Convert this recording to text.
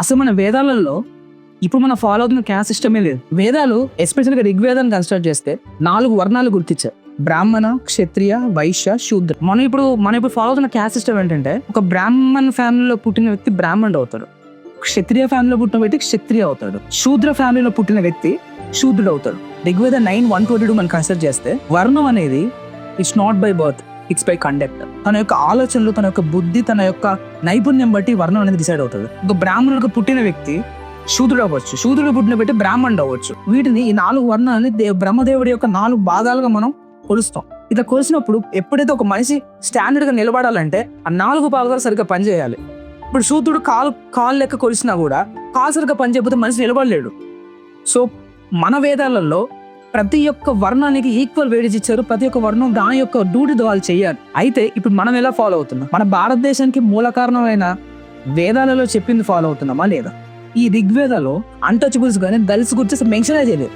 అసలు మన వేదాలలో ఇప్పుడు మనం ఫాలో అవుతున్న క్యాస్ట్ సిస్టమే లేదు. వేదాలు ఎస్పెషల్గా ఋగ్వేదాన్ని కన్సిడర్ చేస్తే 4 వర్ణాలు గుర్తించారు: బ్రాహ్మణ, క్షత్రియ, వైశ్య, శూద్ర. మనం ఇప్పుడు ఫాలో అవుతున్న క్యాస్ట్ సిస్టమ్ ఏంటంటే, ఒక బ్రాహ్మణ్ ఫ్యామిలీలో పుట్టిన వ్యక్తి బ్రాహ్మణుడు అవుతాడు, క్షత్రియ ఫ్యామిలీలో పుట్టిన వ్యక్తి క్షత్రియ అవుతాడు, శూద్ర ఫ్యామిలీలో పుట్టిన వ్యక్తి శూద్రుడు అవుతాడు. ఋగ్వేద 9:122 మనం కన్సిడర్ చేస్తే వర్ణం అనేది it's not by birth, it's by conduct. తన యొక్క ఆలోచనలు, తన యొక్క బుద్ధి, తన యొక్క నైపుణ్యం బట్టి వర్ణం అనేది డిసైడ్ అవుతుంది. ఒక బ్రాహ్మణుడికి పుట్టిన వ్యక్తి శూద్రుడు అవ్వచ్చు, శూద్రుడు పుట్టిన వ్యక్తి బ్రాహ్మణుడు అవ్వచ్చు. వీటిని ఈ 4 వర్ణాలని బ్రహ్మదేవుడి యొక్క 4 భాగాలుగా మనం కొలుస్తాం. ఇట్లా కొలిసినప్పుడు ఎప్పుడైతే ఒక మనిషి స్టాండర్డ్ గా నిలబడాలంటే ఆ 4 భాగాలు సరిగ్గా పనిచేయాలి. ఇప్పుడు శూద్రుడు కాలు లెక్క కొలిసినా కూడా కాలు సరిగ్గా పనిచేయకపోతే మనిషి నిలబడలేడు. సో మన వేదాలలో ప్రతి ఒక్క వర్ణానికి ఈక్వల్ వేడేజ్ ఇచ్చారు. ప్రతి ఒక్క వర్ణం దాని యొక్క డ్యూటీ వాళ్ళు చేయాలి. అయితే ఇప్పుడు మనం ఎలా ఫాలో అవుతున్నాం? మన భారతదేశానికి మూల కారణమైన వేదాలలో చెప్పింది ఫాలో అవుతున్నామా లేదా? ఈ ఋగ్వేదాలో అన్టచబుల్స్ కానీ దళిత్స్ గురించి మెన్షన్ చేయలేదు.